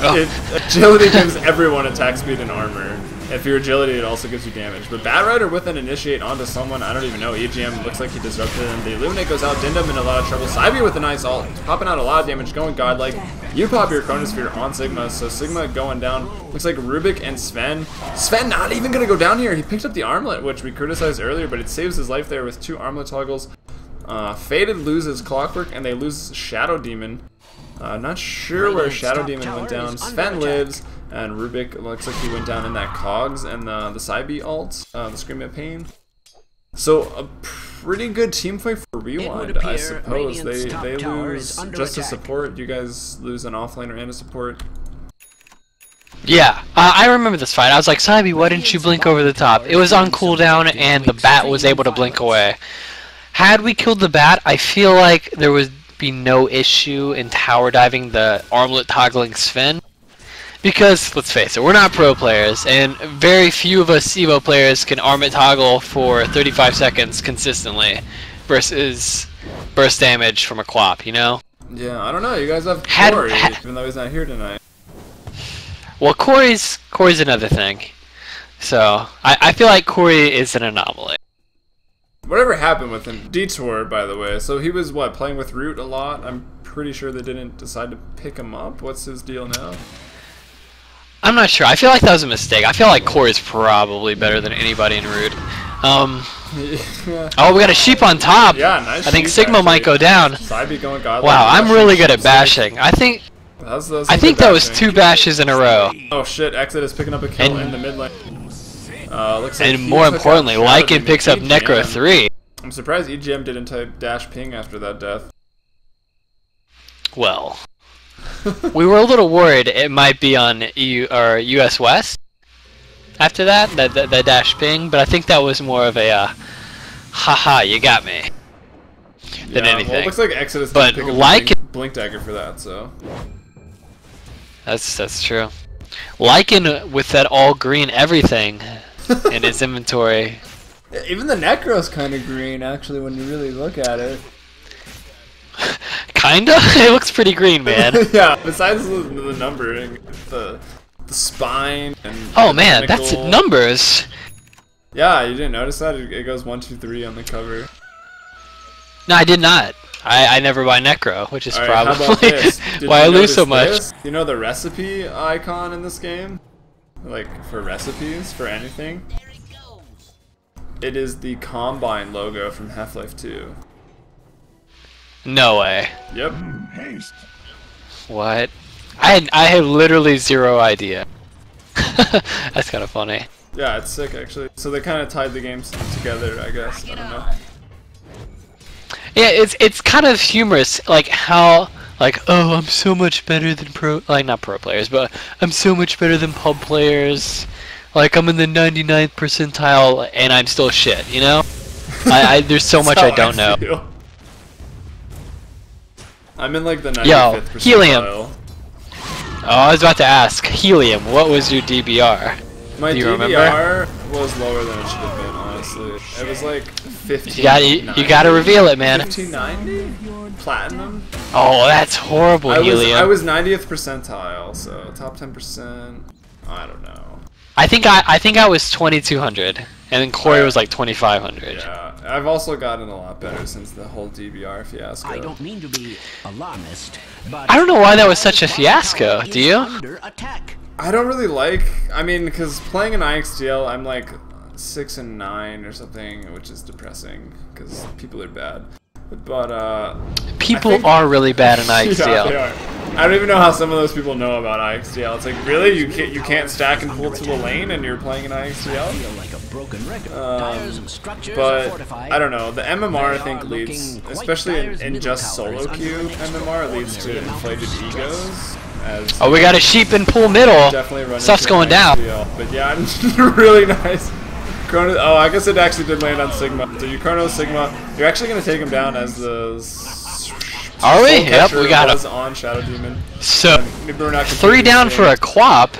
Agility gives everyone attack speed and armor. If your agility, it also gives you damage. But Bat Rider with an initiate onto someone, I don't even know. EGM looks like he disrupted him. The Illuminate goes out. Dindum in a lot of trouble. CEVO with a nice ult, popping out a lot of damage, going godlike. You pop your Chronosphere on Sigma, so Sigma going down. Looks like Rubik and Sven. Sven not even gonna go down here. He picked up the armlet, which we criticized earlier, but it saves his life there with 2 armlet toggles. Faded loses Clockwork, and they lose Shadow Demon. Not sure where Shadow Demon went down. Sven lives, and Rubik looks like he went down in that Cogs and the CEVO ult, the Scream of Pain. So a pretty good team fight for Rewind, I suppose. They lose just a support. You guys lose an offlaner and a support. Yeah, I remember this fight. I was like, CEVO, why didn't you blink over the top? It was on cooldown, and the bat was able to blink away. Had we killed the bat, I feel like there would be no issue in tower diving the armlet toggling Sven. Because, let's face it, we're not pro players, and very few of us CEVO players can armlet toggle for 35 seconds consistently versus burst damage from a Quap, you know? Yeah, I don't know. You guys have Corey, even though he's not here tonight. Well, Corey's another thing. So, I feel like Corey is an anomaly. Whatever happened with him? Detour, by the way. So he was, what, playing with Root a lot? I'm pretty sure they didn't decide to pick him up. What's his deal now? I'm not sure. I feel like that was a mistake. I feel like Corey's probably better than anybody in Root. Yeah. Oh, we got a sheep on top. Yeah, nice. I think Sigma might go down. CEVO going godlike. Wow, I'm really good at bashing. I think that was 2 bashes in a row. Oh shit, Exit is picking up a kill in the mid lane. Looks like and more importantly, Lycan picks up Necro 3. I'm surprised EGM didn't type dash ping after that death. Well, we were a little worried it might be on EU or US West after that dash ping, but I think that was more of a haha, you got me than anything. Well, it looks like Exit is but pick up Lycan, blink dagger for that, so that's true. Lycan with that all green everything in his inventory. Even the Necro's kind of green, actually, when you really look at it. Kinda? It looks pretty green, man. Yeah, besides the numbering, the spine, and oh man, that's numbers. Yeah, you didn't notice that? It goes 1, 2, 3 on the cover. No, I did not. I never buy Necro, which is probably why I lose so much. You know the recipe icon in this game? Like, for recipes, for anything? It is the Combine logo from Half-Life 2. No way. Yep. Haste. What? I have literally zero idea. That's kind of funny. Yeah, it's sick actually. So they kind of tied the games together, I guess. I don't know. Yeah, it's kind of humorous, like how, like, oh, I'm so much better than not pro players, but I'm so much better than pub players. Like, I'm in the 99th percentile and I'm still shit, you know? There's so much I don't know. I'm in like the 95th Yo, percentile. helium. Oh, I was about to ask. Helium, what was your DBR? My Do you DBR was lower than it should have been, honestly. It was like 15. You gotta reveal it, man. 1590? Platinum? Oh, that's horrible, Helium. I was 90th percentile, so top 10%. I don't know. I think I was 2200, and then Corey was like 2500. Yeah, I've also gotten a lot better since the whole DBR fiasco. I don't mean to be alarmist, but I don't know why that was such a fiasco. Do you? under attack. I don't really like. I mean, because playing an IXDL, I'm like 6 and 9 or something, which is depressing because people are bad. But People are really bad in yeah, IXDL. they are. I don't even know how some of those people know about IXDL. It's like, really, you can't stack and pull to a lane, and you're playing an IXDL? Feel like a broken record. Tires and structures are But fortified. I don't know. The MMR I They think are leads, looking quite especially dire as in middle just towers solo under queue an MMR, it leads to extraordinary inflated amount of egos. As Oh, we got a sheep in pool middle. definitely run Stuff's into going down. IXDL. But yeah, really nice. Chrono. Oh, I guess it actually did land on Sigma. So you Chrono Sigma. You're actually gonna take him down as the. Are we? Soul Yep, Catcher we got was him. on Shadow Demon. So, Maybe we're not 3 completely down for a saved. quap.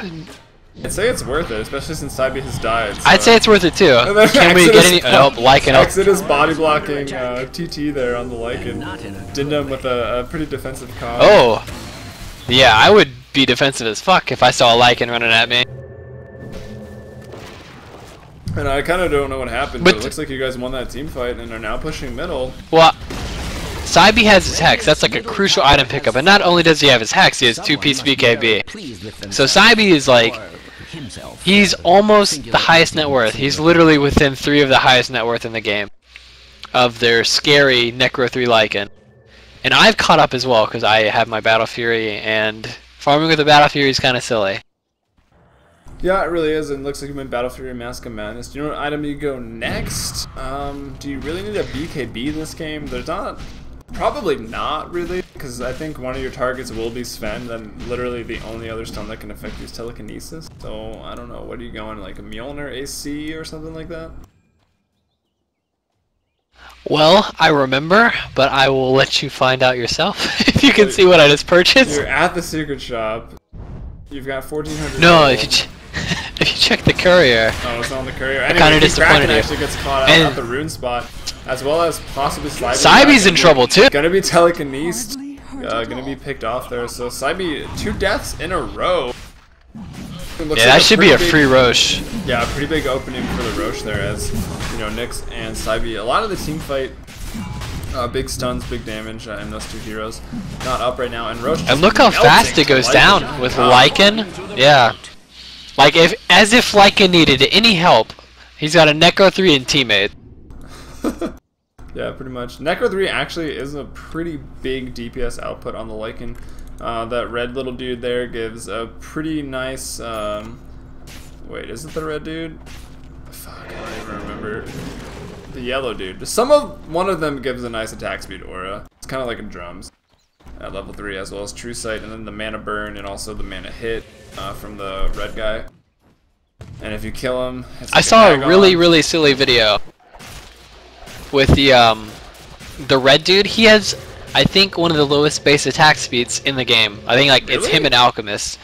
I'd say it's worth it, especially since Sabi has died. I'd so- say it's worth it too. And then Can we get any? Oh, Lycan up. Exodus body blocking TT there on the Lycan. Not in a Dindum with a pretty defensive comp. Oh, yeah, I would be defensive as fuck if I saw a Lycan running at me. And I kind of don't know what happened, but But- it looks like you guys won that team fight and are now pushing middle. Well, Saibi has his hex. That's like a crucial item pickup. And not only does he have his hex, he has 2-piece BKB. So Saibi is like, he's almost the highest net worth. He's literally within 3 of the highest net worth in the game of their scary Necro 3 Lycan. And I've caught up as well because I have my Battle Fury, and farming with the Battle Fury is kind of silly. Yeah, it really is, and it looks like you went Battle Fury Mask of Madness. Do you know what item you go next? Do you really need a BKB in this game? There's not. Probably not really, because I think one of your targets will be Sven, then literally the only other stone that can affect you is telekinesis. So, I don't know, what are you going, like a Mjolnir AC or something like that? Well, I remember, but I will let you find out yourself if you can see what I just purchased. You're at the secret shop. You've got 1,400. No, gold. if you if you check the courier, Oh, it's on the courier. kinda Anyway, disappointed Kraken you. actually gets caught out And- at the rune spot, as well as possibly Saibi. Saibi's in trouble too. Gonna be telekinesed. Hardly hurt at Gonna all. be picked off there. So Saibi, 2 deaths in a row. It looks Yeah, like that should be a pretty free big- Roche. Yeah, a pretty big opening for the Roche there, as you know, Nyx and Saibi. A lot of the team fight, big stuns, big damage, and those 2 heroes not up right now. And Roche. And just look how melting fast it goes Lycan. down with Wow. Lycan. Yeah. Like as if Lycan needed any help. He's got a Necro 3 and teammate. Yeah, pretty much. Necro 3 actually is a pretty big DPS output on the Lycan. That red little dude there gives a pretty nice. Wait, is it the red dude? Fuck, I don't even remember. The yellow dude. One of them gives a nice attack speed aura. It's kind of like in drums at level 3, as well as True Sight, and then the mana burn and also the mana hit from the red guy. And if you kill him, it's I like saw a add-on. really silly video with the red dude. He has, I think, one of the lowest base attack speeds in the game. I think like it's Really? him and Alchemist.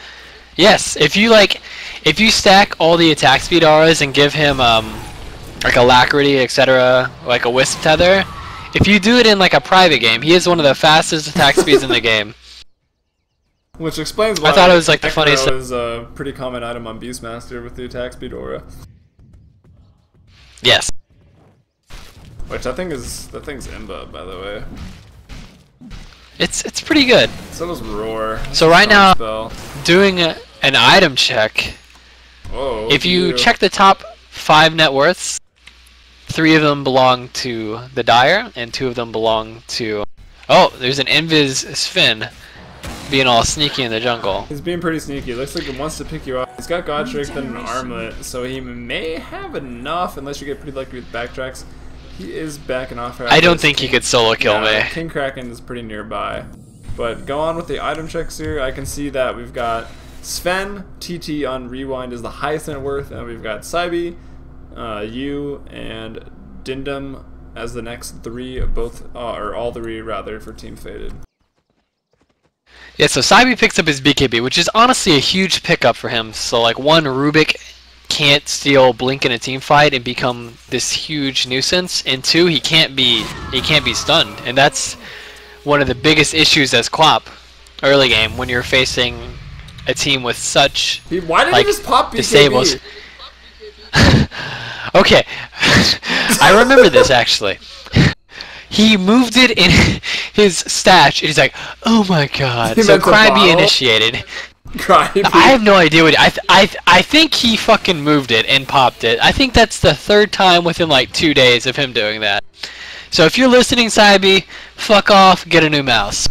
Yes, if you stack all the attack speed auras and give him like Alacrity, etc., like a Wisp Tether, if you do it in like a private game, he has one of the fastest attack speeds in the game. Which explains why I thought it was like the Ekro funniest. is a pretty common item on Beastmaster with the attack speed aura. Yes. Which I think is, that thing's Imba, by the way. It's pretty good. So does Roar. So right now, Spell. doing an item check. Whoa. If you check the top 5 net worths, 3 of them belong to the Dire, and 2 of them belong to. Oh, there's an Invis Sven being all sneaky in the jungle. He's being pretty sneaky. Looks like he wants to pick you up. He's got God Strength and an Armlet, so he may have enough unless you get pretty lucky with backtracks. He is backing off. I don't think he could solo kill me. King Kraken is pretty nearby. But go on with the item checks here. I can see that we've got Sven, TT on Rewind is the highest net worth, and we've got Saibi, you, and Dindum as the next 3, both, or all 3 rather, for Team Faded. Yeah, so Saibi picks up his BKB, which is honestly a huge pickup for him. So like one, Rubik can't steal Blink in a team fight and become this huge nuisance, and two, he can't be stunned, and that's one of the biggest issues as Quap early game when you're facing a team with such Why did like, he just pop BKB? disables. Okay, I remember this actually. He moved it in his stash, and he's like, "Oh my god!" He So meant the Cryby bottle? initiated. Cryby. I have no idea what I think he fucking moved it and popped it. I think that's the third time within like 2 days of him doing that. So if you're listening, Saibi, fuck off, get a new mouse.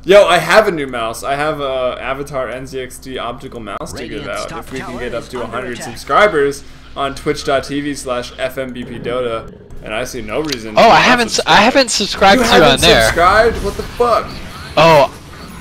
Yo, I have a new mouse. I have a Avatar NZXT optical mouse to give out. If we can get up to 100 subscribers on twitch.tv/FMBPDota, and I see no reason. Oh, I haven't subscribed You to you on haven't there. subscribed? What the fuck? Oh,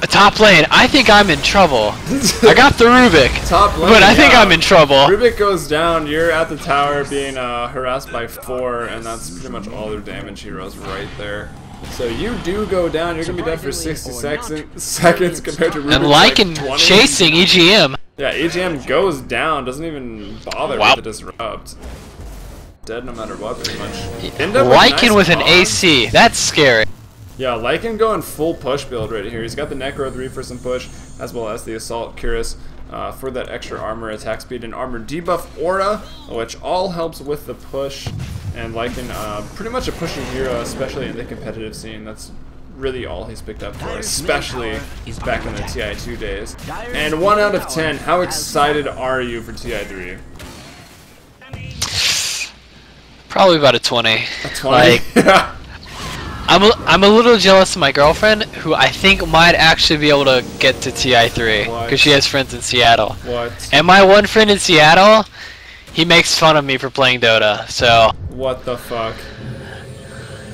top lane. I think I'm in trouble. I got the Rubik, Top lane, but I think yeah. I'm in trouble. Rubik goes down. You're at the tower being harassed by 4, and that's pretty much all their damage heroes right there. So you do go down. You're gonna be dead for 60 seconds compared to Rubik's And like Lycan 20. chasing EGM. Yeah, EGM goes down. Doesn't even bother Wow. with the disrupt. Dead no matter what, pretty much. End up with Lycan nice with an pog. AC. That's scary. Yeah, Lycan going full push build right here. He's got the Necro 3 for some push, as well as the Assault Cuirass for that extra armor, attack speed, and armor debuff aura, which all helps with the push. And Lycan, pretty much a pushing hero, especially in the competitive scene. That's really all he's picked up for, especially back in the TI2 days. And 1 out of 10, how excited are you for TI3? Probably about a 20. A 20? Like, Yeah. I'm a little jealous of my girlfriend, who I think might actually be able to get to TI3 What? because she has friends in Seattle. What? And my one friend in Seattle, he makes fun of me for playing Dota. So, What the fuck?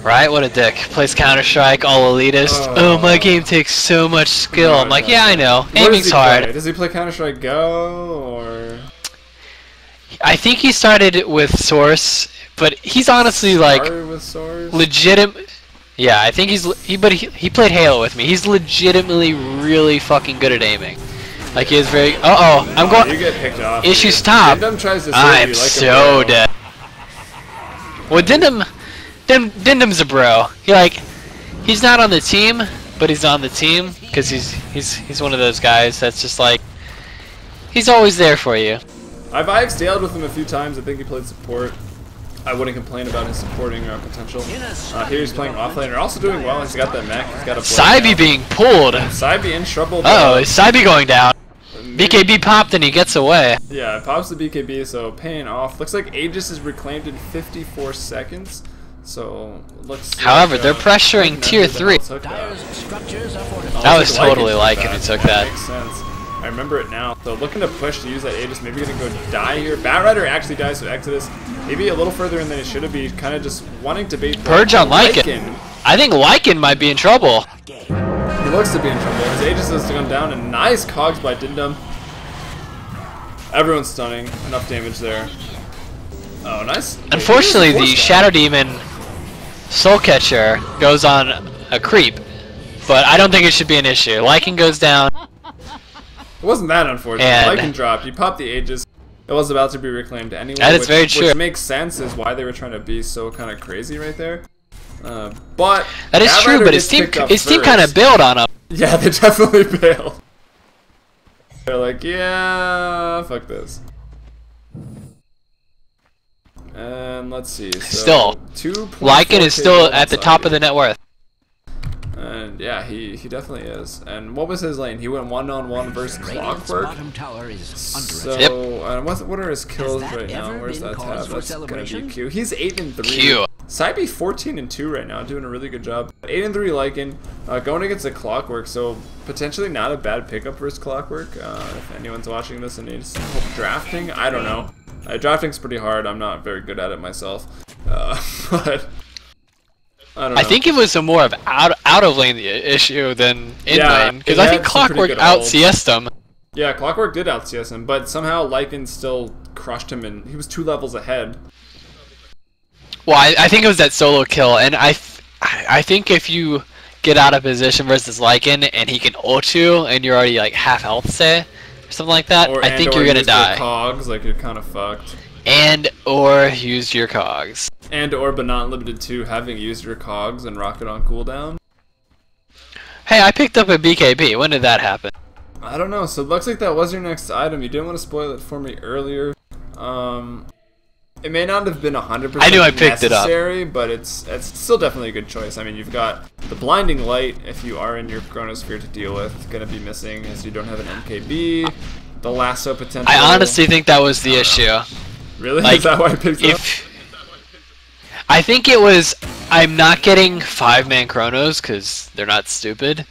right? What a dick. Plays Counter-Strike, all elitist. Oh, my game takes so much skill. I'm like, yeah, I know. What does Aiming's he hard. play? Does he play Counter-Strike Go, or...? I think he started with Source, but he's honestly like Started with Source? legitimate. Yeah, I think he played Halo with me. He's legitimately really fucking good at aiming. Like he is very. I'm You going. get picked off. Issues dude. top. Dindum tries to save I'm you like a so bro. dead. Well, Dindum's a bro. He's not on the team, but he's on the team because he's one of those guys that's just like he's always there for you. I've IXDL'd with him a few times. I think he played support. I wouldn't complain about his supporting potential. Here he's playing offlaner, also doing well. He's got that mech. He's got a Saibi being pulled. Saibi in trouble. Oh, is Saibi going down? BKB popped and he gets away. Yeah, it pops the BKB, so paying off. Looks like Aegis is reclaimed in 54 seconds. So looks. However, like, they're pressuring Nender tier the 3. hell took that. Dyer's structures are fortified. That was totally Lycan Lycan who took that. Makes sense. I remember it now. So looking to push to use that Aegis. Maybe gonna go die here. Batrider actually dies to Exodus. Maybe a little further in than he should have been. Kind of just wanting to bait. Purge on Lycan. I think Lycan might be in trouble. He looks to be in trouble. His Aegis has gone down. And nice cogs by Dindum. Everyone's stunning. Enough damage there. Oh, nice. Unfortunately, the Force Shadow Demon Soul Catcher goes on a creep, but I don't think it should be an issue. Lycan goes down. It wasn't that unfortunate. And- Lycan dropped. You popped the Aegis. It was about to be reclaimed anyway. That is very true. Which makes sense is why they were trying to be so kind of crazy right there. But That is true, Batrider but gets picked up his team first. kind of bailed on him. Yeah, they definitely bailed. They're like, yeah, fuck this. And let's see. So Still, 2.4 Lycan is still at the Saibi. top of the net worth. And yeah, he definitely is. And what was his lane? He went 1-on-1 versus Radiant's Clockwork. bottom tower is So, under attack. what are his kills that right now? ever Where's been that cause tab? for That's gonna be celebration? Q. He's 8-3. Q. Saibi 14-2 right now, doing a really good job. 8-3 Lycan, going against a Clockwork, so potentially not a bad pickup versus Clockwork. If anyone's watching this and needs help drafting, I don't know. Drafting's pretty hard. I'm not very good at it myself, but I don't know. I think it was a more of out of lane issue than in Yeah, lane, because it I had think some pretty Clockwork good out ults. CS'd him. Yeah, Clockwork did out CS him, but somehow Lycan still crushed him, and he was 2 levels ahead. Well, I think it was that solo kill, and I think if you get out of position versus Lycan, and he can ult you, and you're already like half health, say, or something like that, I think you're gonna die. Cogs, like you're kind of fucked. And or use your cogs. And or but not limited to having used your cogs and rocket on cooldown. Hey, I picked up a BKB. When did that happen? I don't know. So it looks like that was your next item. You didn't want to spoil it for me earlier. It may not have been 100% I knew I picked it up, but it's still definitely a good choice. I mean, you've got the blinding light if you are in your chronosphere to deal with. Going to be missing as you don't have an MKB. The lasso potential. I honestly think that was the issue. Really? Like, is that why I picked it up? I think it was, I'm not getting 5-man chronos because they're not stupid.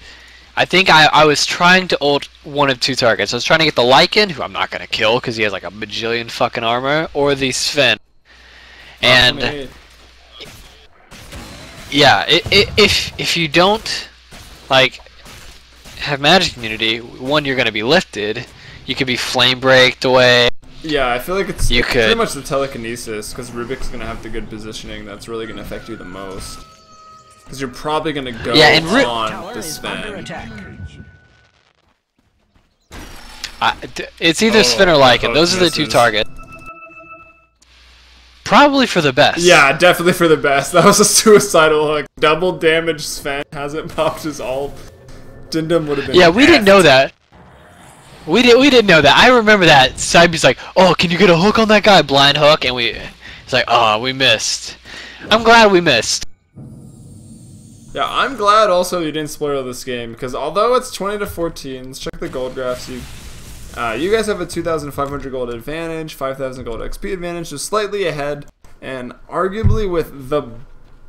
I think I was trying to ult one of two targets. I was trying to get the Lycan, who I'm not going to kill because he has like a bajillion fucking armor, or the Sven. And yeah, if you don't like have magic immunity, one, you're going to be lifted. You could be flame breaked away. Yeah, I feel like it's pretty much the telekinesis, because Rubik's going to have the good positioning that's really going to affect you the most. Because you're probably going to go on the Sven. It's either Sven or Lycan. Those are the two targets. Probably for the best. Yeah, definitely for the best. That was a suicidal hook. Double damage Sven hasn't popped his ult. Dindum would have been Yeah, we didn't know that. We didn't know that. I remember that. Cybe's like, oh, can you get a hook on that guy? Blind hook, and it's like, oh, we missed. I'm glad we missed. Yeah, I'm glad also you didn't spoil this game, because although it's 20-14, let's check the gold graphs. You guys have a 2,500 gold advantage, 5,000 gold XP advantage, just slightly ahead, and arguably with the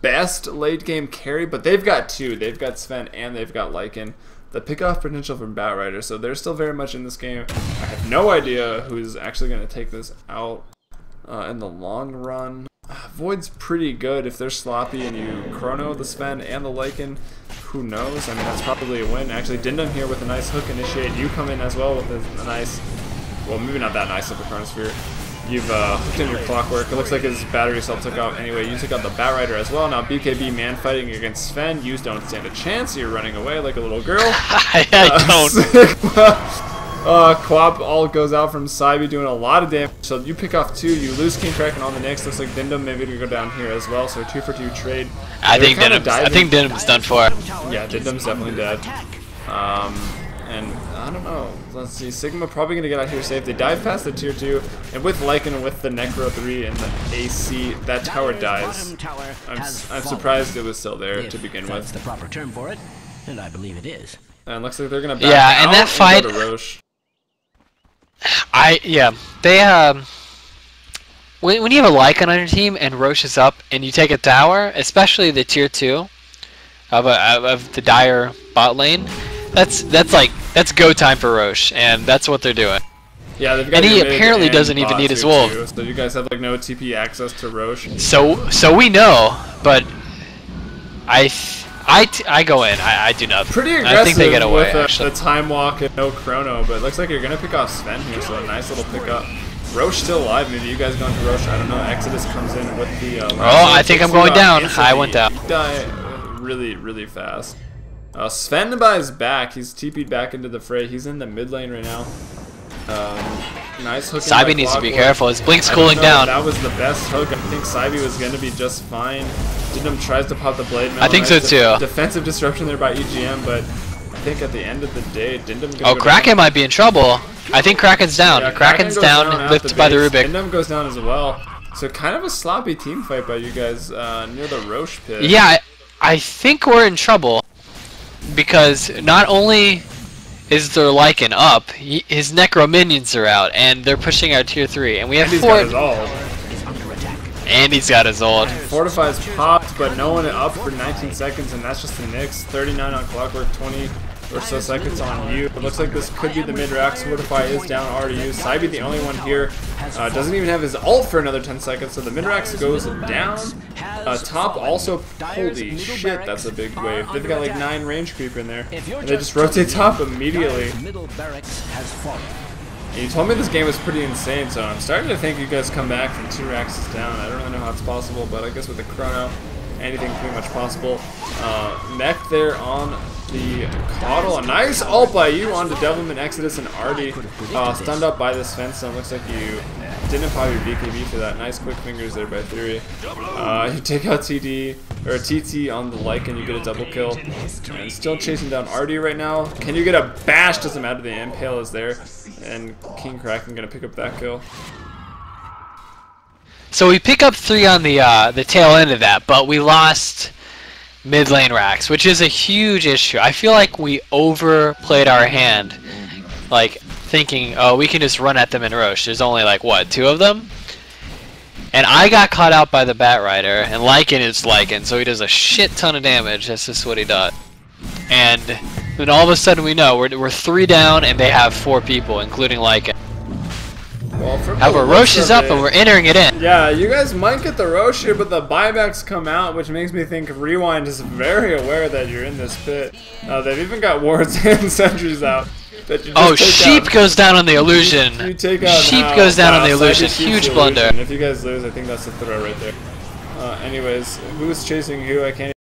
best late game carry, but they've got two. They've got Sven and they've got Lycan. The pickoff potential from Batrider, so they're still very much in this game. I have no idea who's actually going to take this out in the long run. Void's pretty good if they're sloppy and you chrono the Sven and the Lycan. Who knows? I mean, that's probably a win. Actually, Dindum here with a nice hook initiate. You come in as well with a nice, well, maybe not that nice of a chronosphere. You've hooked in your clockwork. It looks like his battery cell took out anyway. You took out the Batrider as well. Now BKB man fighting against Sven. You don't stand a chance. You're running away like a little girl. I don't. Quap all goes out from Cybe doing a lot of damage. So you pick off two. You lose King Crack and on the next. Looks like Dindum maybe to go down here as well. So 2-for-2 trade. I think Dindum's done for. Yeah, Dindum's definitely dead. And I don't know. Let's see. Sigma probably going to get out here safe. They dive past the tier 2. And with Lycan and with the Necro 3 and the AC, that tower dies. I'm surprised it was still there to begin with. That's the proper term for it, and I believe it is. And it looks like they're going to back out and that fight. Go to Roche. They when you have a Lycan on your team and Roche is up and you take a tower, especially the tier 2 of the Dire bot lane. That's go time for Roche, and that's what they're doing. Yeah, they've got and he apparently doesn't even need his wolf. Too, so you guys have like no TP access to Roche. So we know, but I go in. I do nothing. Pretty aggressive I think they get away, with the time walk and no chrono, but it looks like you're gonna pick off Sven here, so a nice little pickup. Roche still alive. Maybe you guys going to Roche. I don't know. Exodus comes in with the. I think I'm going down. I went down. Die really fast. Sven by his back. He's TP'd back into the fray. He's in the mid lane right now. Nice hook. Cybe needs to be careful. His blink's cooling down. That was the best hook. I think Cybe was going to be just fine. Dindum tries to pop the blade. I think so too. Defensive disruption there by EGM, but I think at the end of the day, Dindum. Oh, Kraken might be in trouble. I think Kraken's down. Yeah, Kraken's down lifted by the Rubik. Dindum goes down as well. So kind of a sloppy team fight by you guys near the Roche pit. Yeah, I think we're in trouble because not only is their Lycan up, his Necro minions are out, and they're pushing our tier 3, and we have And he's got his ult. Fortify's popped, but no one up for 19 seconds, and that's just the Nyx. 39 on Clockwork, 20 or so seconds on you. It looks like this could be the mid-rack. Fortify is down RDU. Cybe, the only one here, doesn't even have his ult for another 10 seconds, so the mid-rack goes down. Top also, holy shit, that's a big wave. They've got like 9 range creep in there, and they just rotate top immediately. And you told me this game was pretty insane, so I'm starting to think you guys come back from 2 racks down. I don't really know how it's possible, but I guess with the chrono, anything pretty much possible. Mech there on the Coddle. A nice ult by you onto Devilman, Exodus, and Artie. Stunned up by this fence, so it looks like you didn't pop your BKB for that. Nice quick fingers there by Theory. You take out TD, or TT on the Lycan, you get a double kill. And still chasing down Artie right now. Can you get a bash? Doesn't matter, the Impale is there. And King Kraken gonna pick up that kill. So we pick up 3 on the tail end of that, but we lost mid lane racks, which is a huge issue. I feel like we overplayed our hand, like thinking, oh, we can just run at them in Roche. There's only like what, 2 of them, and I got caught out by the Bat Rider, and Lycan is Lycan, so he does a shit ton of damage. That's just what he does. And then all of a sudden we know we're 3 down, and they have 4 people, including Lycan. Well, however, Roche is up and we're entering it in. Yeah, you guys might get the Roche here, but the buybacks come out, which makes me think Rewind is very aware that you're in this pit. They've even got wards and sentries out. That you just Sheep goes down on the illusion. You take out Sheep now. goes down on the Wow, illusion. Psychic Huge Sheep's blunder. illusion. If you guys lose, I think that's the throw right there. Anyways, who's chasing who? I can't